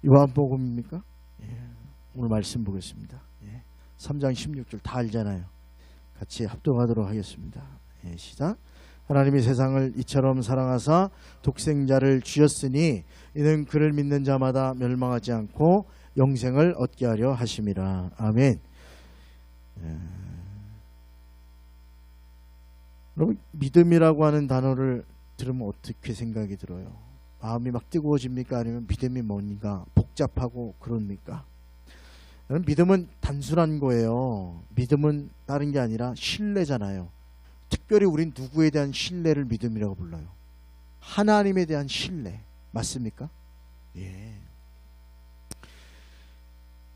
요한복음입니까? 예. 오늘 말씀 보겠습니다. 예. 3장 16절 다 알잖아요. 같이 합독하도록 하겠습니다. 예. 시작. 하나님이 세상을 이처럼 사랑하사 독생자를 주셨으니 이는 그를 믿는 자마다 멸망하지 않고 영생을 얻게 하려 하심이라. 아멘. 예. 여러분, 믿음이라고 하는 단어를 들으면 어떻게 생각이 들어요? 마음이 막 뜨거워집니까? 아니면 믿음이 뭔가 복잡하고 그럽니까? 믿음은 단순한 거예요. 믿음은 다른 게 아니라 신뢰잖아요. 특별히 우린 누구에 대한 신뢰를 믿음이라고 불러요? 하나님에 대한 신뢰. 맞습니까? 예.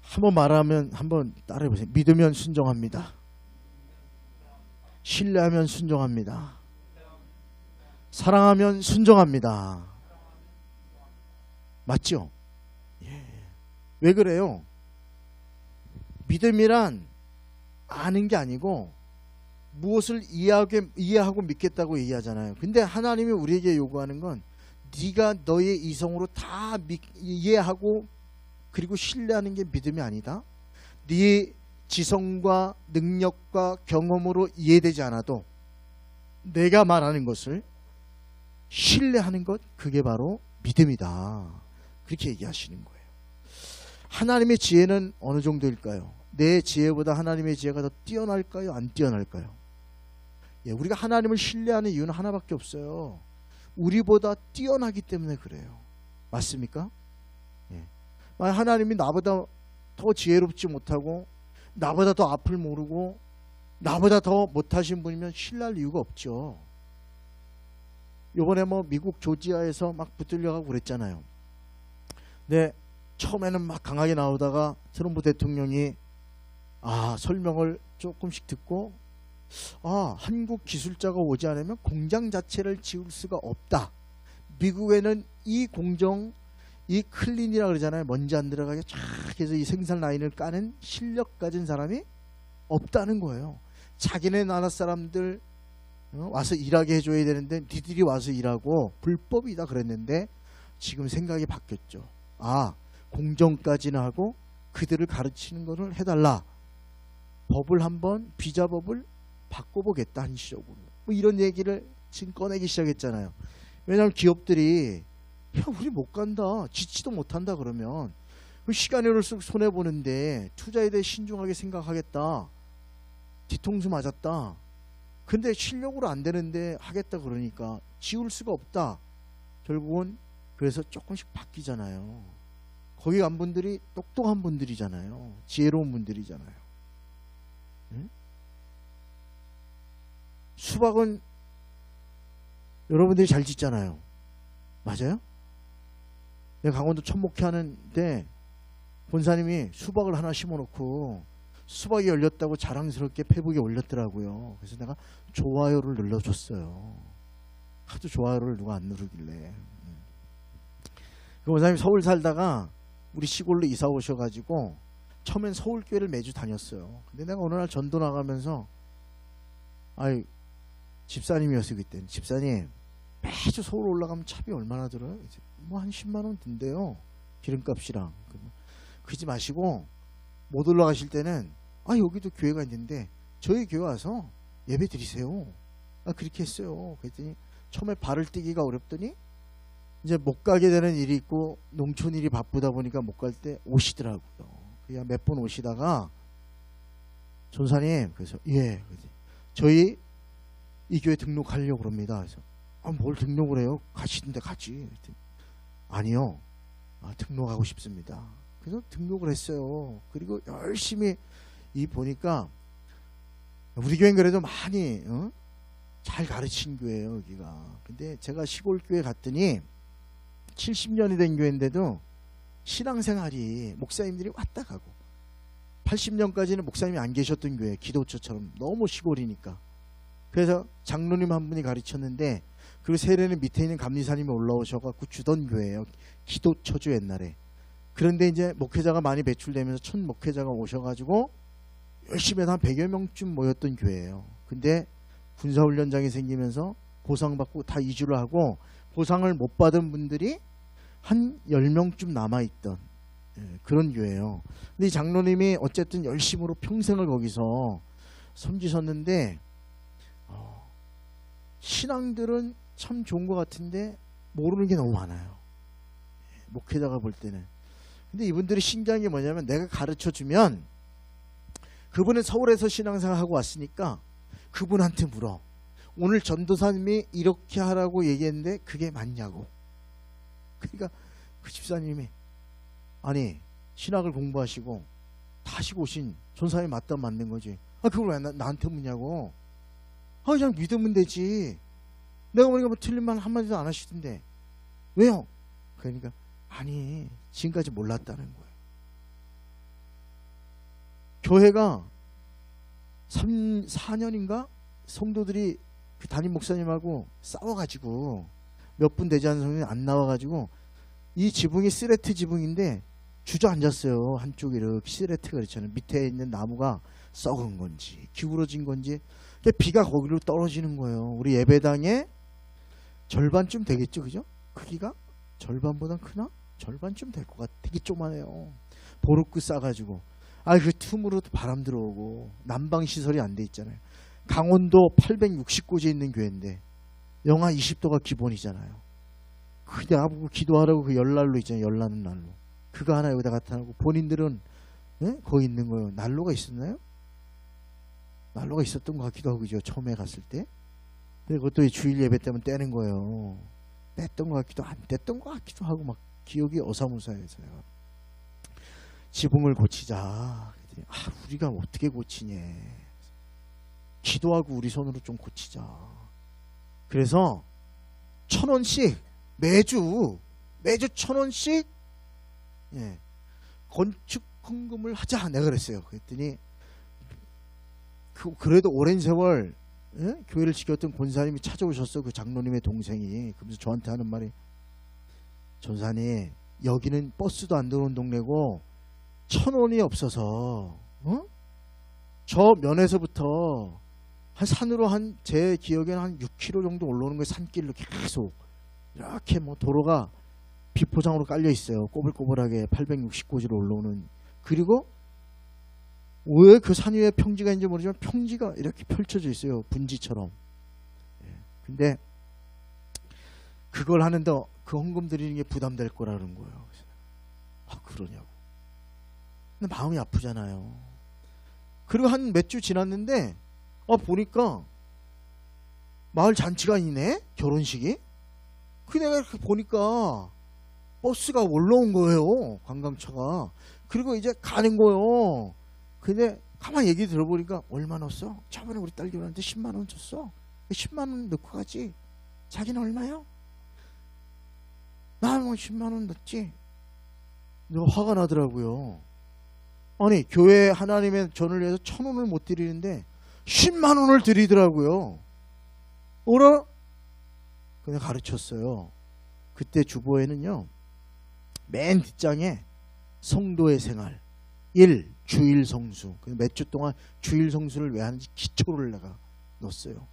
한번 말하면 한번 따라해 보세요. 믿으면 순종합니다. 신뢰하면 순종합니다. 사랑하면 순종합니다. 맞죠? 예. 왜 그래요? 믿음이란 아는 게 아니고 무엇을 이해하고 믿겠다고 얘기하잖아요. 근데 하나님이 우리에게 요구하는 건 네가 너의 이성으로 다 이해하고 그리고 신뢰하는 게 믿음이 아니다. 네 지성과 능력과 경험으로 이해되지 않아도 내가 말하는 것을 신뢰하는 것, 그게 바로 믿음이다. 그렇게 얘기하시는 거예요. 하나님의 지혜는 어느 정도일까요? 내 지혜보다 하나님의 지혜가 더 뛰어날까요? 안 뛰어날까요? 예, 우리가 하나님을 신뢰하는 이유는 하나밖에 없어요. 우리보다 뛰어나기 때문에 그래요. 맞습니까? 예. 하나님이 나보다 더 지혜롭지 못하고 나보다 더 앞을 모르고 나보다 더 못하신 분이면 신뢰할 이유가 없죠. 요번에 미국 조지아에서 막 붙들려가고 그랬잖아요. 근데 처음에는 막 강하게 나오다가 트럼프 대통령이 설명을 조금씩 듣고 한국 기술자가 오지 않으면 공장 자체를 지을 수가 없다. 미국에는 이 공정, 이 클린이라 그러잖아요. 먼지 안 들어가게 쫙 해서 이 생산 라인을 까는 실력 가진 사람이 없다는 거예요. 자기네 나라 사람들 와서 일하게 해줘야 되는데 니들이 와서 일하고 불법이다 그랬는데 지금 생각이 바뀌었죠. 공정까지는 하고 그들을 가르치는 것을 해달라. 법을 한번 비자법을 바꿔보겠다 한시적으로. 이런 얘기를 지금 꺼내기 시작했잖아요. 왜냐하면 기업들이 우리 못 간다. 짓지도 못한다 그러면 시간이 흐를수록 손해보는데 투자에 대해 신중하게 생각하겠다. 뒤통수 맞았다. 근데 실력으로 안 되는데 하겠다 그러니까 지울 수가 없다. 결국은 그래서 조금씩 바뀌잖아요. 거기 간 분들이 똑똑한 분들이잖아요. 지혜로운 분들이잖아요. 응? 수박은 여러분들이 잘 짓잖아요. 맞아요? 내가 강원도 천목회 하는데 본사님이 수박을 하나 심어놓고 수박이 열렸다고 자랑스럽게 페북에 올렸더라고요. 그래서 내가 좋아요를 눌러줬어요. 하도 좋아요를 누가 안 누르길래. 그 원사님이 서울 살다가 우리 시골로 이사 오셔가지고 처음엔 서울교회를 매주 다녔어요. 근데 내가 어느 날 전도 나가면서 집사님이었어요. 그때는. 집사님, 매주 서울 올라가면 차비 얼마나 들어요? 한 10만원 든대요. 기름값이랑. 그러지 마시고 못 올라가실 때는 여기도 교회가 있는데 저희 교회 와서 예배 드리세요. 그렇게 했어요. 그랬더니 처음에 발을 떼기가 어렵더니 이제 못 가게 되는 일이 있고 농촌 일이 바쁘다 보니까 못 갈 때 오시더라고요. 그냥 몇 번 오시다가 전사님, 그래서 예, 저희 이 교회 등록하려고 그럽니다. 그래서 뭘 등록을 해요? 가시는데 가지. 그랬더니, 아니요, 등록하고 싶습니다. 그래서 등록을 했어요. 그리고 열심히 보니까 우리 교회는 그래도 많이 잘 가르친 교회예요, 여기가. 근데 제가 시골 교회 갔더니 70년이 된 교회인데도 신앙생활이 목사님들이 왔다 가고 80년까지는 목사님이 안 계셨던 교회, 기도처처럼 너무 시골이니까. 그래서 장로님 한 분이 가르쳤는데 그리고 세례는 밑에 있는 감리사님이 올라오셔갖고 주던 교회예요. 기도처죠, 옛날에. 그런데 이제 목회자가 많이 배출되면서 첫 목회자가 오셔가지고 열심히 해서 한 100여 명쯤 모였던 교회예요. 근데 군사훈련장이 생기면서 보상받고 다 이주를 하고 보상을 못 받은 분들이 한 10명쯤 남아있던 그런 교회예요. 근데 이 장로님이 어쨌든 열심으로 평생을 거기서 섬기셨는데 신앙들은 참 좋은 것 같은데 모르는 게 너무 많아요. 목회자가 볼 때는. 근데 이분들이 신기한 게 뭐냐면 내가 가르쳐주면 그분은 서울에서 신앙생활 하고 왔으니까 그분한테 물어. 오늘 전도사님이 이렇게 하라고 얘기했는데 그게 맞냐고. 그러니까 그 집사님이 아니 신학을 공부하시고 다시 오신 전사님이 맞다 맞는 거지. 아 그걸 왜 나한테 묻냐고. 아 그냥 믿으면 되지. 내가 보니까 뭐 틀린 말 한마디도 안 하시던데 왜요? 그러니까 아니 지금까지 몰랐다는 거예요. 교회가 4년인가 성도들이 그 담임 목사님하고 싸워가지고 몇 분 되지 않은 성도들이 안 나와가지고 이 지붕이 시레트 지붕인데 주저앉았어요. 한쪽에 이렇게 시레트가 그렇잖아요. 밑에 있는 나무가 썩은 건지 기울어진 건지 비가 거기로 떨어지는 거예요. 우리 예배당에 절반쯤 되겠죠, 그죠? 크기가 절반보단 크나? 절반쯤 될 것 같아. 되게 조그만해요. 보르크 싸가지고 그 틈으로 바람 들어오고 난방 시설이 안 돼 있잖아요. 강원도 860고지 있는 교회인데 영하 20도가 기본이잖아요. 그게 나보고 기도하라고 그 열난로 있잖아요. 열나는 난로. 그거 하나 여기다 갖다 놓고 본인들은 거기 있는 거예요. 난로가 있었나요? 난로가 있었던 것 같기도 하고 그죠. 처음에 갔을 때. 근데 그것도 주일 예배 때문에 떼는 거예요. 뗐던 것 같기도 안 뗐던 것 같기도 하고 막 기억이 어사무사해서요. 지붕을 고치자. 우리가 어떻게 고치냐. 기도하고 우리 손으로 좀 고치자. 그래서 1,000원씩 매주 1,000원씩 건축 헌금을 하자 내가 그랬어요. 그랬더니 그래도 오랜 세월 교회를 지켰던 권사님이 찾아오셨어. 그 장로님의 동생이. 그러면서 저한테 하는 말이 전사님 여기는 버스도 안 들어오는 동네고 1,000원이 없어서 저 면에서부터 한 산으로 제 기억에는 한 6km 정도 올라오는 거예요. 산길로 계속 이렇게 뭐 도로가 비포장으로 깔려 있어요. 꼬불꼬불하게 860고지로 올라오는. 그리고 왜 그 산 위에 평지가 있는지 모르지만 평지가 이렇게 펼쳐져 있어요. 분지처럼. 근데 그걸 하는데 그 헌금 드리는 게 부담될 거라는 거예요. 그러냐고. 근데 마음이 아프잖아요. 그리고 한 몇 주 지났는데 보니까 마을 잔치가 있네. 결혼식이. 그 내가 이렇게 보니까 버스가 올라온 거예요. 관광차가. 그리고 이제 가는 거예요. 근데 가만히 얘기 들어보니까 얼마 넣었어? 저번에 우리 딸 결혼한테 10만 원 줬어. 10만 원 넣고 가지. 자기는 얼마요? 나 뭐 10만 원 넣었지. 너무 화가 나더라고요. 아니 교회 하나님의 전을 위해서 1,000원을 못 드리는데 10만 원을 드리더라고요. 오라? 그냥 가르쳤어요. 그때 주보에는요. 맨 뒷장에 성도의 생활 1. 주일 성수. 몇 주 동안 주일 성수를 왜 하는지 기초를 내가 넣었어요.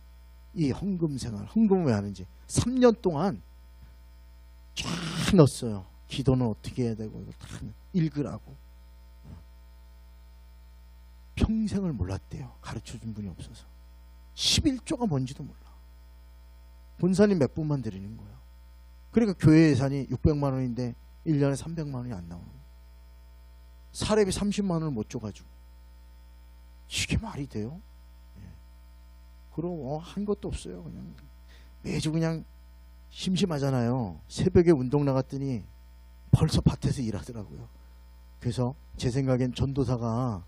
이 헌금 생활. 헌금을 왜 하는지 3년 동안 쫙 넣었어요. 기도는 어떻게 해야 되고 이걸 다 읽으라고. 평생을 몰랐대요. 가르쳐준 분이 없어서. 11조가 뭔지도 몰라. 본사님 몇 분만 드리는 거예요. 그러니까 교회 예산이 600만 원인데 1년에 300만 원이 안 나오는 거예요. 사례비 30만 원을 못 줘가지고. 이게 말이 돼요? 그럼 한 것도 없어요. 그냥 매주 그냥 심심하잖아요. 새벽에 운동 나갔더니 벌써 밭에서 일하더라고요. 그래서 제 생각엔 전도사가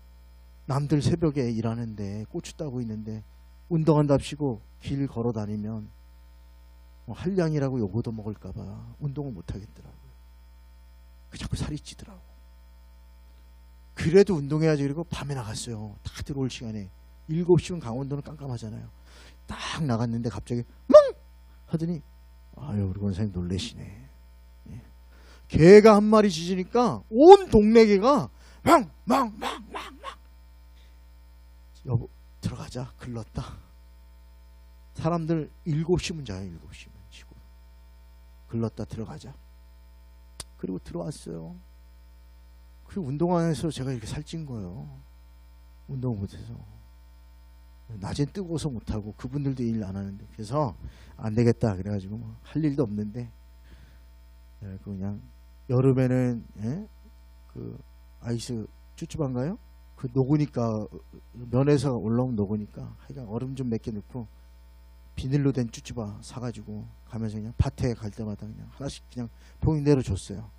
남들 새벽에 일하는데 고추 따고 있는데 운동한답시고 길 걸어 다니면 한량이라고 요거도 먹을까봐 운동을 못 하겠더라고요. 자꾸 살이 찌더라고. 그래도 운동해야지. 그리고 밤에 나갔어요. 다 들어올 시간에 7시면 강원도는 깜깜하잖아요. 딱 나갔는데 갑자기 멍! 하더니 우리 권사님 놀래시네. 개가 한 마리 짖으니까 온 동네 개가 막 여보 들어가자. 글렀다. 사람들 7시면 자요. 7시면 지고 글렀다 들어가자. 그리고 들어왔어요. 그 운동 안 해서 제가 이렇게 살찐 거예요. 운동 못해서. 낮엔 뜨거워서 못하고 그분들도 일 안 하는데. 그래서 안 되겠다 그래가지고 뭐 할 일도 없는데 그냥 여름에는 그 아이스 쭈쭈바인가요? 그 녹으니까 면에서 올라오면 녹으니까 하여간 얼음 좀 몇 개 넣고 비닐로 된 쭈쭈바 사가지고 가면서 그냥 밭에 갈 때마다 그냥 하나씩 그냥 봉인대로 줬어요.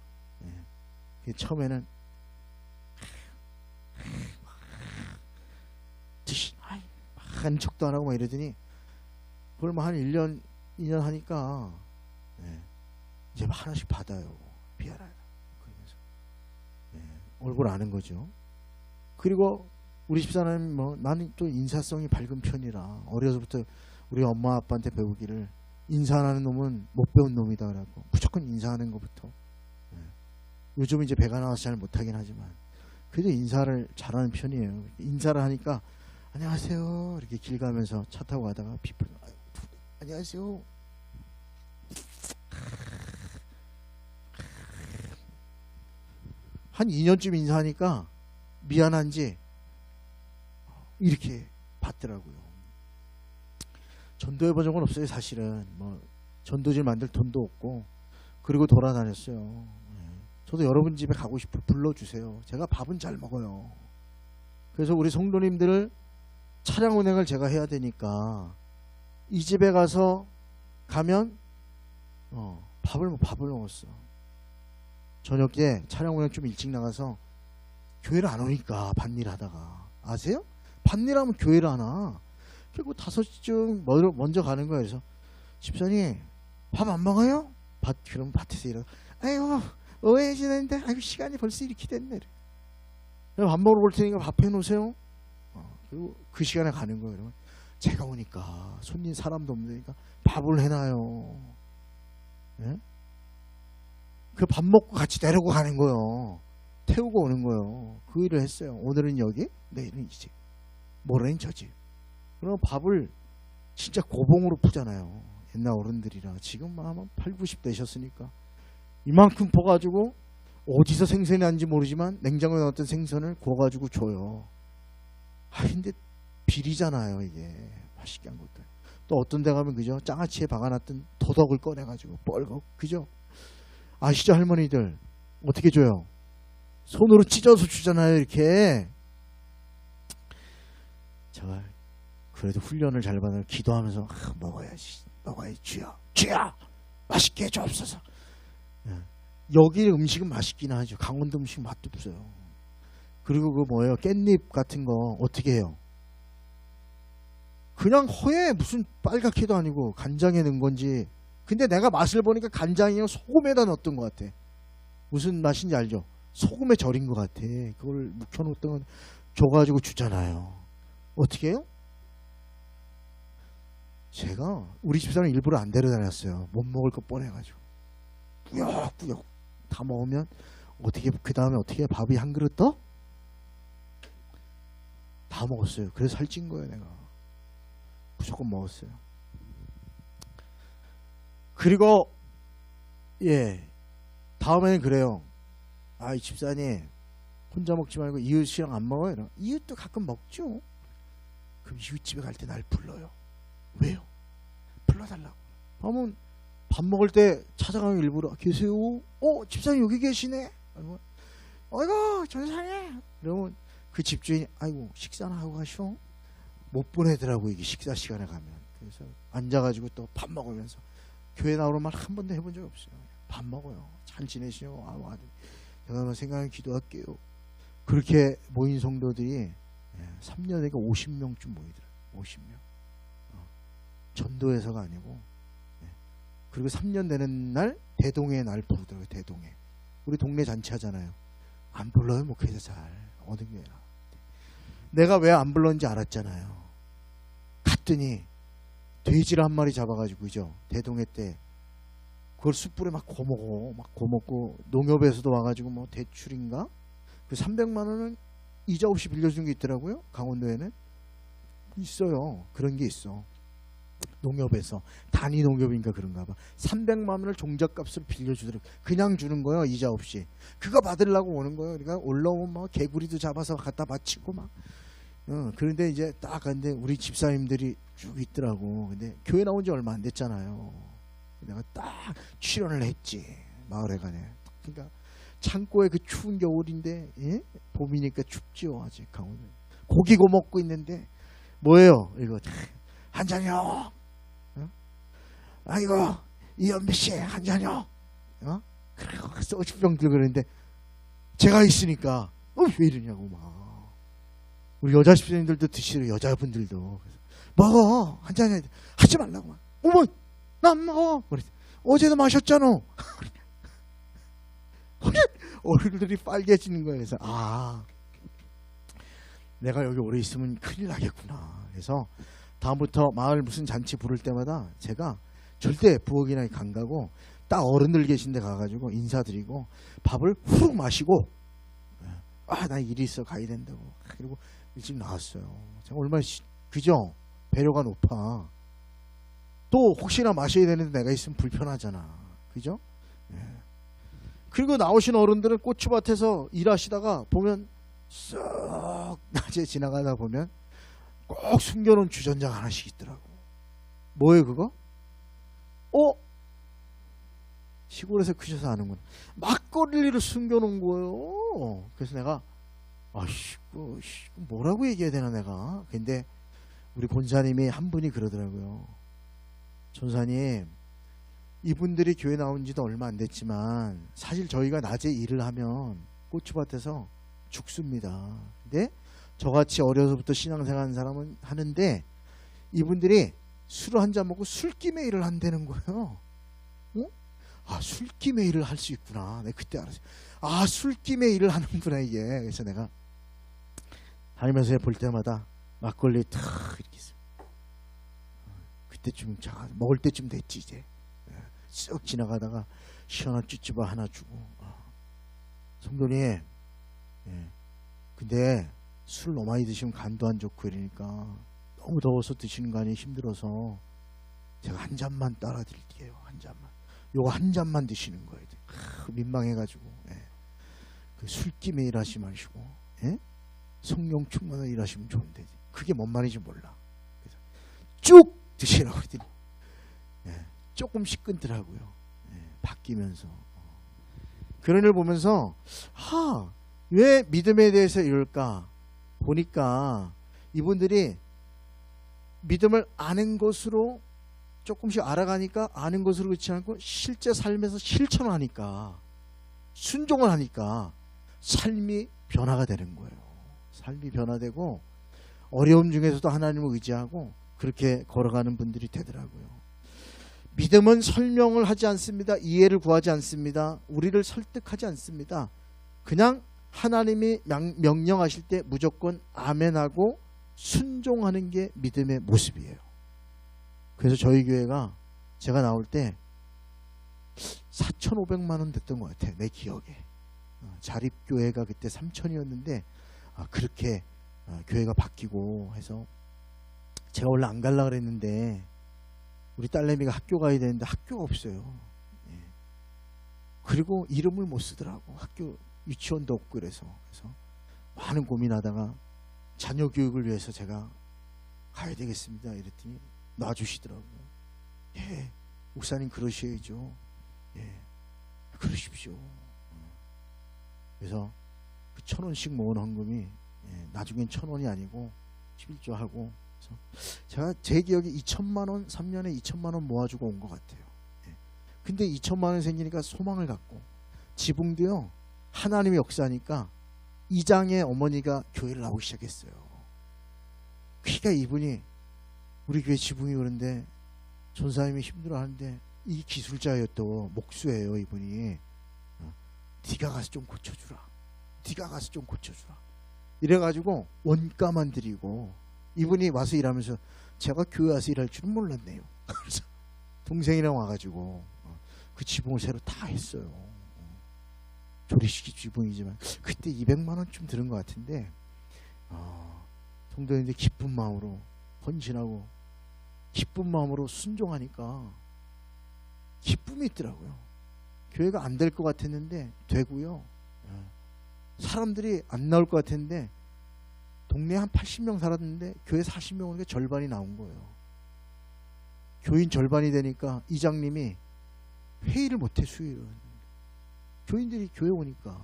처음에는 한 척도 안 하고 막 이러더니 그걸 뭐 한 1년 2년 하니까 이제 막 하나씩 받아요. 미안하다 그러면서 얼굴 아는 거죠. 그리고 우리 집사람이 뭐 나는 또 인사성이 밝은 편이라 어려서부터 우리 엄마 아빠한테 배우기를 인사하는 놈은 못 배운 놈이다 그래갖고 무조건 인사하는 것부터. 요즘 이제 배가 나와서 잘 못하긴 하지만 그래도 인사를 잘하는 편이에요. 인사를 하니까 안녕하세요 이렇게 길 가면서 차 타고 가다가 비풀 안녕하세요 한 2년쯤 인사하니까 미안한지 이렇게 받더라고요. 전도해본 적은 없어요. 사실은 뭐 전도질 만들 돈도 없고 그리고 돌아다녔어요. 저도 여러분 집에 가고 싶어 불러주세요. 제가 밥은 잘 먹어요. 그래서 우리 성도님들을 차량 운행을 제가 해야 되니까 이 집에 가서 가면 밥을 먹었어. 저녁에 차량 운행 좀 일찍 나가서 교회를 안 오니까 밭일 하다가 아세요? 밭일 하면 교회를 안 와. 그리고 5시쯤 먼저 가는 거예요. 그래서 집사님 밥 안 먹어요? 그럼 밭에서 일하고 아이고 오해지는데 아이고 시간이 벌써 이렇게 됐네. 밥 먹으러 올 테니까 밥 해놓으세요. 그리고 그 시간에 가는 거예요. 그러면 제가 오니까 손님 사람도 없으니까 밥을 해놔요. 그 밥 먹고 같이 내려고 가는 거예요. 태우고 오는 거예요. 그 일을 했어요. 오늘은 여기 내일은 이 집 모레는 저 집. 그럼 밥을 진짜 고봉으로 푸잖아요. 옛날 어른들이라. 지금 아마 8, 90 되셨으니까 이만큼 퍼가지고 어디서 생선이 난지 모르지만 냉장고에 넣었던 생선을 구워가지고 줘요. 근데 비리잖아요. 이게 맛있게 한 것들. 또 어떤 데 가면 그죠? 장아찌에 박아놨던 도덕을 꺼내가지고 뻘겋 그죠? 아시죠 할머니들? 어떻게 줘요? 손으로 찢어서 주잖아요. 이렇게. 제가 그래도 훈련을 잘 받아 기도하면서 먹어야지 주여 맛있게 해주옵소서. 여기 음식은 맛있긴 하죠. 강원도 음식 맛도 없어요. 그리고 그 뭐예요? 깻잎 같은 거 어떻게 해요? 그냥 허에 무슨 빨갛게도 아니고 간장에 넣은 건지. 근데 내가 맛을 보니까 간장이랑 소금에다 넣었던 것 같아. 무슨 맛인지 알죠? 소금에 절인 것 같아. 그걸 묵혀놓던 건 줘가지고 주잖아요. 어떻게 해요? 제가 우리 집사람 일부러 안 데려다녔어요. 못 먹을 거 뻔해가지고 꾸역꾸역 다 먹으면 어떻게 그 다음에 어떻게 밥이 한 그릇 더? 다 먹었어요. 그래서 살찐 거예요. 내가 무조건 먹었어요. 그리고 다음에는 그래요. 이 집사님 혼자 먹지 말고 이웃이랑 안 먹어요? 이러면 이웃도 가끔 먹죠. 그럼 이웃집에 갈 때 날 불러요. 왜요? 불러달라고. 그러면 밥 먹을 때 찾아가면 일부러 계세요? 집사님 여기 계시네? 아이고 전사님. 그러면 그 집주인이 아이고 식사나 하고 가시오. 못 보내더라고 이게 식사 시간에 가면. 그래서 앉아가지고 또 밥 먹으면서 교회 나오는 말 한 번도 해본 적이 없어요. 밥 먹어요. 잘 지내시오. 제가 생각하면 기도할게요. 그렇게 모인 성도들이 3년에 50명쯤 모이더라고요. 50명. 전도회사가 아니고. 그리고 3년 되는 날 대동회 날 부르더라고요. 대동회. 우리 동네 잔치 하잖아요. 안 불러요. 뭐 그래서 잘 어느 교회나. 내가 왜 안 불렀는지 알았잖아요. 갔더니 돼지를 한 마리 잡아가지고 그죠. 대동회 때 그걸 숯불에 막 고먹고 농협에서도 와가지고 뭐 대출인가 그 300만 원은 이자 없이 빌려준 게 있더라고요. 강원도에는 있어요. 그런 게 있어. 농협에서 단위 농협이니까 그런가 봐. 300만 원을 종잣값으로 빌려주더라고. 그냥 주는 거예요. 이자 없이. 그거 받으려고 오는 거예요. 그러니까 올라오면 막 개구리도 잡아서 갖다 바치고 막. 그런데 이제 딱 근데 우리 집사님들이 쭉 있더라고. 근데 교회 나온 지 얼마 안 됐잖아요. 내가 딱 출연을 했지. 마을회관에. 그러니까 창고에 그 추운 겨울인데, 예? 봄이니까 춥지요. 아직 강원도. 고기 구워 먹고 있는데 뭐예요? 이거 한 잔이요. 아이고 이연배 씨 한 잔이요. 그리고 소주병 들고 그러는데 제가 있으니까 왜 이러냐고 막. 우리 여자 집사님들도 드시러 여자분들도 그래서 먹어 한 잔 하지 말라고 막. 어머 난 먹어. 그래서 어제도 마셨잖아. 얼굴들이 빨개지는 거예요. 그래서 내가 여기 오래 있으면 큰일 나겠구나. 그래서 다음부터 마을 무슨 잔치 부를 때마다 제가 절대 부엌이나 간 가고 딱 어른들 계신 데 가가지고 인사드리고 밥을 후룩 마시고 나 일이 있어 가야 된다고. 그리고 일찍 나왔어요. 제가 얼마나 그죠? 배려가 높아. 또 혹시나 마셔야 되는데 내가 있으면 불편하잖아. 그죠? 그리고 나오신 어른들은 고추밭에서 일하시다가 보면 쓱 낮에 지나가다 보면 꼭 숨겨놓은 주전자 하나씩 있더라고. 뭐예요 그거? 시골에서 크셔서 아는구나. 막걸리를 숨겨놓은 거예요. 그래서 내가 뭐라고 얘기해야 되나 내가. 근데 우리 권사님이 한 분이 그러더라고요. 전사님 이분들이 교회 나온 지도 얼마 안 됐지만 사실 저희가 낮에 일을 하면 고추밭에서 죽습니다. 근데 저같이 어려서부터 신앙생활 하는 사람은 하는데 이분들이 술을 한 잔 먹고 술김에 일을 한다는 거예요. 술김에 일을 할 수 있구나. 내가 그때 알았어요. 술김에 일을 하는구나 이게. 그래서 내가 다니면서 볼 때마다 막걸리 탁 이렇게 있어요. 그때쯤 먹을 때쯤 됐지 이제. 쓱 지나가다가 시원한 쭈쭈바 하나 주고. 성도님 근데 술 너무 많이 드시면 간도 안 좋고 이러니까 너무 더워서 드시는 거 아니에요? 힘들어서 제가 한 잔만 따라 드릴게요. 한 잔만. 요거 한 잔만 드시는 거예요. 민망해가지고. 그 술김에 일하지 마시고 성령 충만한 일하시면 좋은데 그게 뭔 말인지 몰라. 그래서 쭉 드시라고 그러더니 조금씩 끊더라고요. 바뀌면서. 그런 걸 보면서 왜 믿음에 대해서 이럴까 보니까 이분들이 믿음을 아는 것으로 조금씩 알아가니까 아는 것으로 그렇지 않고 실제 삶에서 실천을 하니까 순종을 하니까 삶이 변화가 되는 거예요. 삶이 변화되고 어려움 중에서도 하나님을 의지하고 그렇게 걸어가는 분들이 되더라고요. 믿음은 설명을 하지 않습니다. 이해를 구하지 않습니다. 우리를 설득하지 않습니다. 그냥 하나님이 명령하실 때 무조건 아멘하고 순종하는 게 믿음의 모습이에요. 그래서 저희 교회가 제가 나올 때 4,500만 원 됐던 것 같아요. 내 기억에. 자립교회가 그때 3,000이었는데 그렇게 교회가 바뀌고 해서 제가 원래 안 가려고 그랬는데 우리 딸내미가 학교 가야 되는데 학교가 없어요. 그리고 이름을 못 쓰더라고. 학교 유치원도 없고 그래서 많은 고민하다가 자녀 교육을 위해서 제가 가야 되겠습니다. 이랬더니 놔주시더라고요. 목사님 그러셔야죠. 그러십시오. 그래서 그 1,000원씩 모은 헌금이 나중엔 1,000원이 아니고 11조 하고 제가 제 기억에 2천만 원 3년에 2천만 원 모아주고 온 것 같아요. 근데 2천만 원 생기니까 소망을 갖고 지붕도요 하나님의 역사니까 이장의 어머니가 교회를 나오기 시작했어요. 그러니까 이분이 우리 교회 지붕이 그런데 전사님이 힘들어하는데 이 기술자예요. 또 목수예요. 이분이. 네가 가서 좀 고쳐주라. 네가 가서 좀 고쳐주라. 이래가지고 원가만 드리고 이분이 와서 일하면서 제가 교회 와서 일할 줄은 몰랐네요. 그래서 동생이랑 와가지고 그 지붕을 새로 다 했어요. 조리식 지붕이지만 그때 200만 원쯤 들은 것 같은데 성도님들 기쁜 마음으로 헌신하고 기쁜 마음으로 순종하니까 기쁨이 있더라고요. 교회가 안 될 것 같았는데 되고요. 사람들이 안 나올 것 같았는데 동네에 한 80명 살았는데 교회 40명 오니까 절반이 나온 거예요. 교인 절반이 되니까 이장님이 회의를 못해 수요일. 교인들이 교회 오니까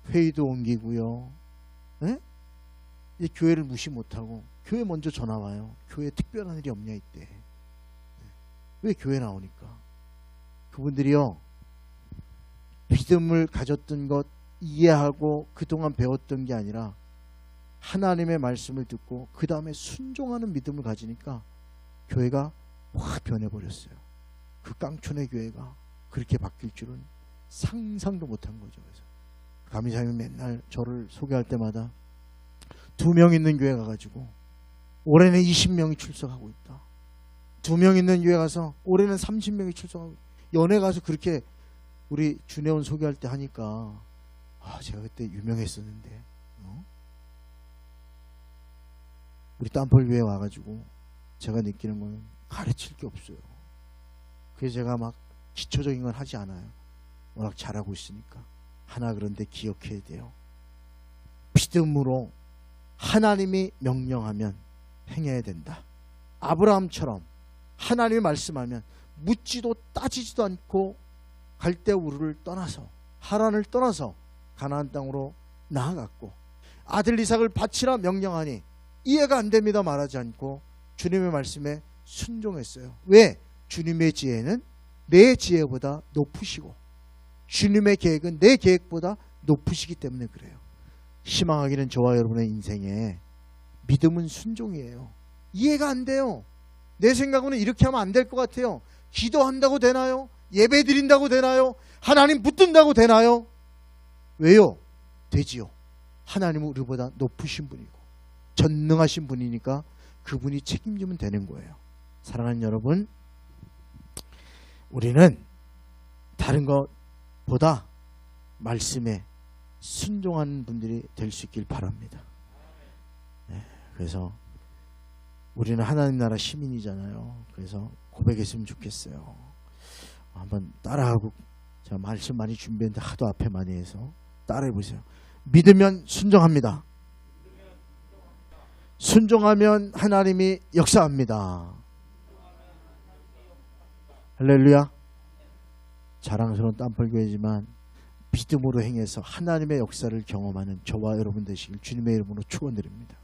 회의도 옮기고요. 네? 이제 교회를 무시 못하고 교회 먼저 전화 와요. 교회에 특별한 일이 없냐 이때. 왜 교회 나오니까. 그분들이요. 믿음을 가졌던 것 이해하고 그동안 배웠던 게 아니라 하나님의 말씀을 듣고 그 다음에 순종하는 믿음을 가지니까 교회가 확 변해버렸어요. 그 깡촌의 교회가 그렇게 바뀔 줄은 상상도 못한 거죠. 그래서 감리사님이 맨날 저를 소개할 때마다 2명 있는 교회 가가지고 올해는 20명이 출석하고 있다. 2명 있는 교회 가서 올해는 30명이 출석하고 있다. 연애 가서 그렇게 우리 준혜원 소개할 때 하니까 제가 그때 유명했었는데 우리 땀펄교회 와가지고 제가 느끼는 거는 가르칠 게 없어요. 그래서 제가 막 기초적인 건 하지 않아요. 워낙 잘하고 있으니까. 하나 그런데 기억해야 돼요. 믿음으로 하나님이 명령하면 행해야 된다. 아브라함처럼 하나님이 말씀하면 묻지도 따지지도 않고 갈대우르를 떠나서 하란을 떠나서 가나안 땅으로 나아갔고 아들 이삭을 바치라 명령하니 이해가 안 됩니다 말하지 않고 주님의 말씀에 순종했어요. 왜? 주님의 지혜는 내 지혜보다 높으시고 주님의 계획은 내 계획보다 높으시기 때문에 그래요. 희망하기는 저와 여러분의 인생에 믿음은 순종이에요. 이해가 안 돼요. 내 생각으로는 이렇게 하면 안 될 것 같아요. 기도한다고 되나요? 예배 드린다고 되나요? 하나님 붙든다고 되나요? 왜요? 되지요. 하나님은 우리보다 높으신 분이고 전능하신 분이니까 그분이 책임지면 되는 거예요. 사랑하는 여러분, 우리는 다른 것보다 말씀에 순종하는 분들이 될 수 있길 바랍니다. 네, 그래서 우리는 하나님 나라 시민이잖아요. 그래서 고백했으면 좋겠어요. 한번 따라하고, 제가 말씀 많이 준비했는데 하도 앞에 많이 해서 따라해 보세요. 믿으면 순종합니다. 순종하면 하나님이 역사합니다. 할렐루야. 자랑스러운 땀펄교회지만 믿음으로 행해서 하나님의 역사를 경험하는 저와 여러분 되시길 주님의 이름으로 축원드립니다.